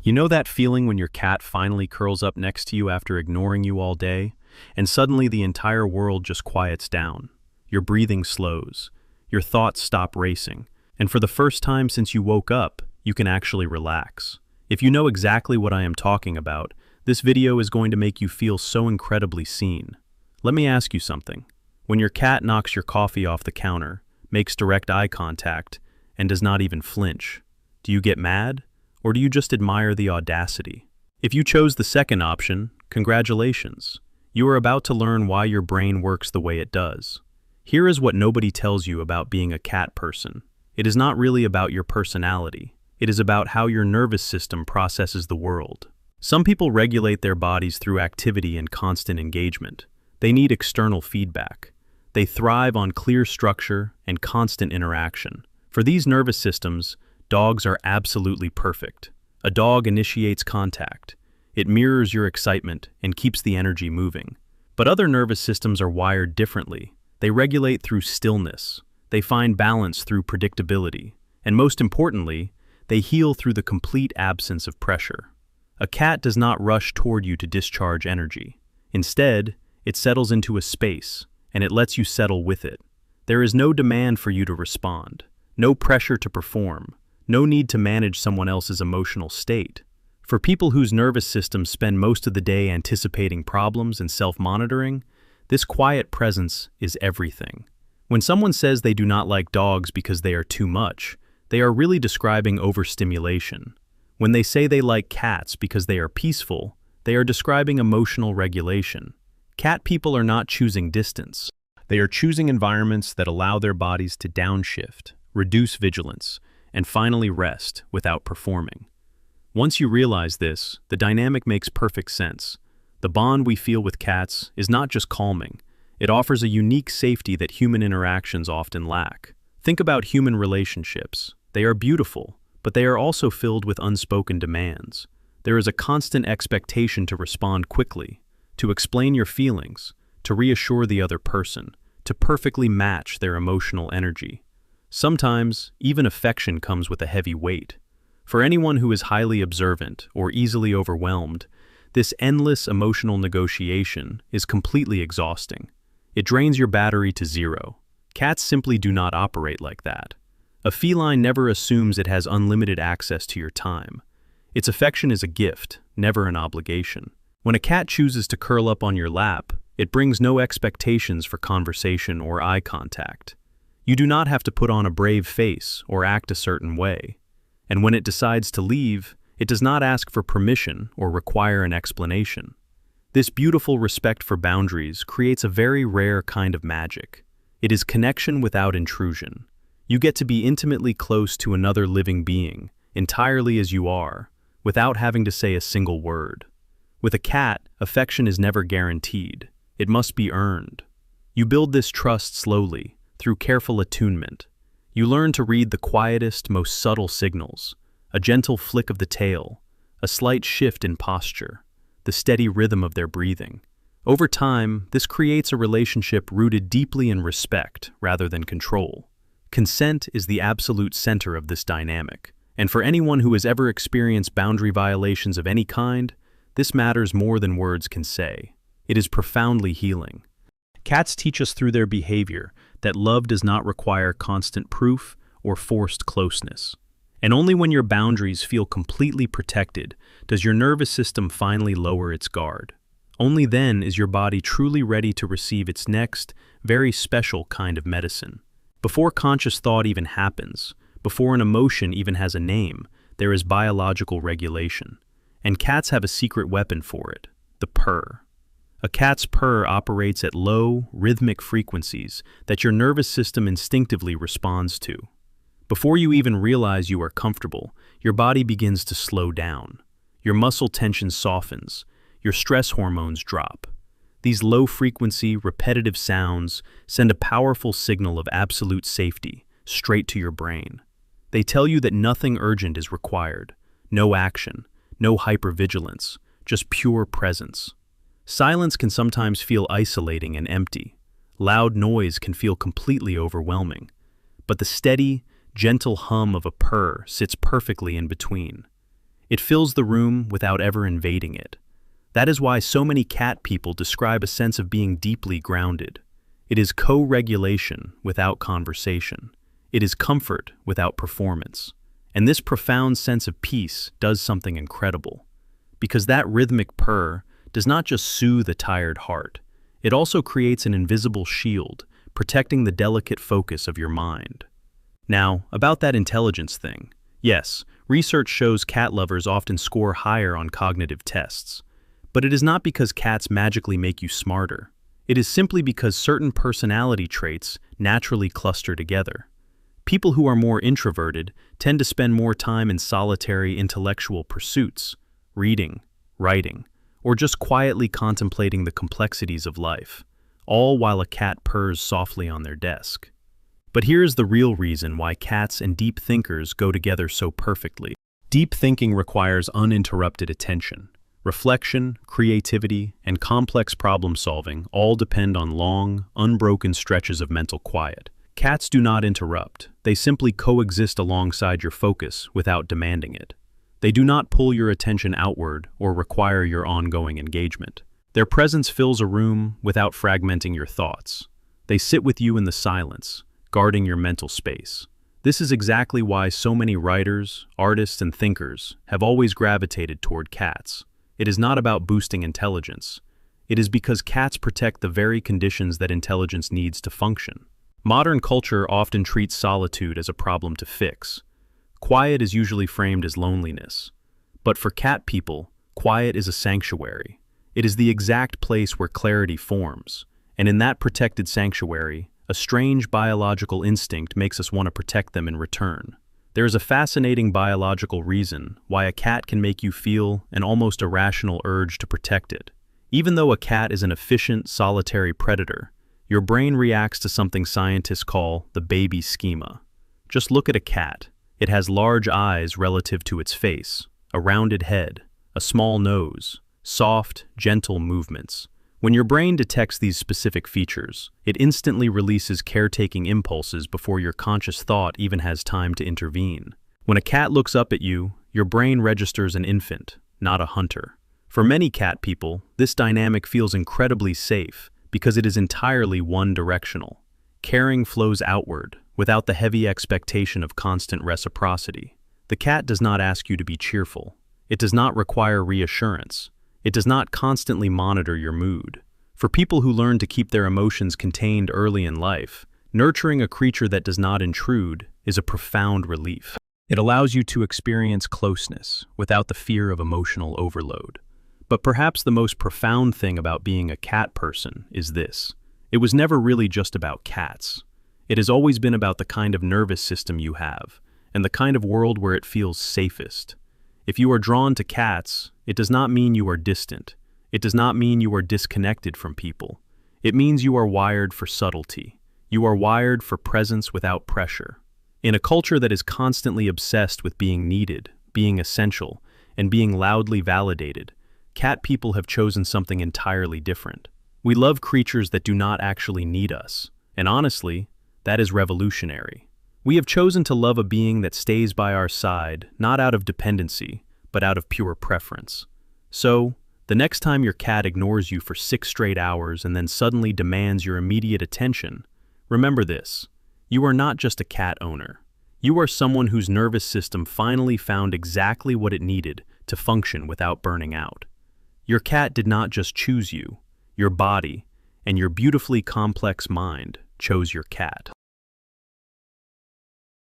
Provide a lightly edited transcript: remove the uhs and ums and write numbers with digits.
You know that feeling when your cat finally curls up next to you after ignoring you all day, and suddenly the entire world just quiets down. Your breathing slows, your thoughts stop racing, and for the first time since you woke up, you can actually relax. If you know exactly what I am talking about, this video is going to make you feel so incredibly seen. Let me ask you something. When your cat knocks your coffee off the counter, makes direct eye contact, and does not even flinch, do you get mad? Or do you just admire the audacity? If you chose the second option, congratulations. You are about to learn why your brain works the way it does. Here is what nobody tells you about being a cat person. It is not really about your personality. It is about how your nervous system processes the world. Some people regulate their bodies through activity and constant engagement. They need external feedback. They thrive on clear structure and constant interaction. For these nervous systems, dogs are absolutely perfect. A dog initiates contact. It mirrors your excitement and keeps the energy moving. But other nervous systems are wired differently. They regulate through stillness. They find balance through predictability. And most importantly, they heal through the complete absence of pressure. A cat does not rush toward you to discharge energy. Instead, it settles into a space, and it lets you settle with it. There is no demand for you to respond, no pressure to perform, no need to manage someone else's emotional state. For people whose nervous systems spend most of the day anticipating problems and self-monitoring, this quiet presence is everything. When someone says they do not like dogs because they are too much, they are really describing overstimulation. When they say they like cats because they are peaceful, they are describing emotional regulation. Cat people are not choosing distance. They are choosing environments that allow their bodies to downshift, reduce vigilance, and finally rest without performing. Once you realize this, the dynamic makes perfect sense. The bond we feel with cats is not just calming. It offers a unique safety that human interactions often lack. Think about human relationships. They are beautiful, but they are also filled with unspoken demands. There is a constant expectation to respond quickly, to explain your feelings, to reassure the other person, to perfectly match their emotional energy. Sometimes, even affection comes with a heavy weight. For anyone who is highly observant or easily overwhelmed, this endless emotional negotiation is completely exhausting. It drains your battery to zero. Cats simply do not operate like that. A feline never assumes it has unlimited access to your time. Its affection is a gift, never an obligation. When a cat chooses to curl up on your lap, it brings no expectations for conversation or eye contact. You do not have to put on a brave face or act a certain way. And when it decides to leave, it does not ask for permission or require an explanation. This beautiful respect for boundaries creates a very rare kind of magic. It is connection without intrusion. You get to be intimately close to another living being, entirely as you are, without having to say a single word. With a cat, affection is never guaranteed. It must be earned. You build this trust slowly, through careful attunement. You learn to read the quietest, most subtle signals, a gentle flick of the tail, a slight shift in posture, the steady rhythm of their breathing. Over time, this creates a relationship rooted deeply in respect rather than control. Consent is the absolute center of this dynamic, and for anyone who has ever experienced boundary violations of any kind, this matters more than words can say. It is profoundly healing. Cats teach us through their behavior that love does not require constant proof or forced closeness. And only when your boundaries feel completely protected does your nervous system finally lower its guard. Only then is your body truly ready to receive its next, very special kind of medicine. Before conscious thought even happens, before an emotion even has a name, there is biological regulation. And cats have a secret weapon for it, the purr. A cat's purr operates at low, rhythmic frequencies that your nervous system instinctively responds to. Before you even realize you are comfortable, your body begins to slow down. Your muscle tension softens. Your stress hormones drop. These low-frequency, repetitive sounds send a powerful signal of absolute safety straight to your brain. They tell you that nothing urgent is required, no action, no hypervigilance, just pure presence. Silence can sometimes feel isolating and empty. Loud noise can feel completely overwhelming. But the steady, gentle hum of a purr sits perfectly in between. It fills the room without ever invading it. That is why so many cat people describe a sense of being deeply grounded. It is co-regulation without conversation. It is comfort without performance. And this profound sense of peace does something incredible. Because that rhythmic purr does not just soothe a tired heart, it also creates an invisible shield, protecting the delicate focus of your mind. Now, about that intelligence thing. Yes, research shows cat lovers often score higher on cognitive tests. But it is not because cats magically make you smarter. It is simply because certain personality traits naturally cluster together. People who are more introverted tend to spend more time in solitary intellectual pursuits, reading, writing, or just quietly contemplating the complexities of life, all while a cat purrs softly on their desk. But here's the real reason why cats and deep thinkers go together so perfectly. Deep thinking requires uninterrupted attention. Reflection, creativity, and complex problem-solving all depend on long, unbroken stretches of mental quiet. Cats do not interrupt. They simply coexist alongside your focus without demanding it. They do not pull your attention outward or require your ongoing engagement. Their presence fills a room without fragmenting your thoughts. They sit with you in the silence, guarding your mental space. This is exactly why so many writers, artists, and thinkers have always gravitated toward cats. It is not about boosting intelligence. It is because cats protect the very conditions that intelligence needs to function. Modern culture often treats solitude as a problem to fix. Quiet is usually framed as loneliness. But for cat people, quiet is a sanctuary. It is the exact place where clarity forms. And in that protected sanctuary, a strange biological instinct makes us want to protect them in return. There is a fascinating biological reason why a cat can make you feel an almost irrational urge to protect it. Even though a cat is an efficient, solitary predator, your brain reacts to something scientists call the baby schema. Just look at a cat. It has large eyes relative to its face, a rounded head, a small nose, soft, gentle movements. When your brain detects these specific features, it instantly releases caretaking impulses before your conscious thought even has time to intervene. When a cat looks up at you, your brain registers an infant, not a hunter. For many cat people, this dynamic feels incredibly safe because it is entirely one-directional. Caring flows outward, without the heavy expectation of constant reciprocity. The cat does not ask you to be cheerful. It does not require reassurance. It does not constantly monitor your mood. For people who learn to keep their emotions contained early in life, nurturing a creature that does not intrude is a profound relief. It allows you to experience closeness without the fear of emotional overload. But perhaps the most profound thing about being a cat person is this. It was never really just about cats. It has always been about the kind of nervous system you have, and the kind of world where it feels safest. If you are drawn to cats, it does not mean you are distant. It does not mean you are disconnected from people. It means you are wired for subtlety. You are wired for presence without pressure. In a culture that is constantly obsessed with being needed, being essential, and being loudly validated, cat people have chosen something entirely different. We love creatures that do not actually need us, and honestly, that is revolutionary. We have chosen to love a being that stays by our side, not out of dependency, but out of pure preference. So, the next time your cat ignores you for 6 straight hours and then suddenly demands your immediate attention, remember this: you are not just a cat owner. You are someone whose nervous system finally found exactly what it needed to function without burning out. Your cat did not just choose you. Your body and your beautifully complex mind chose your cat.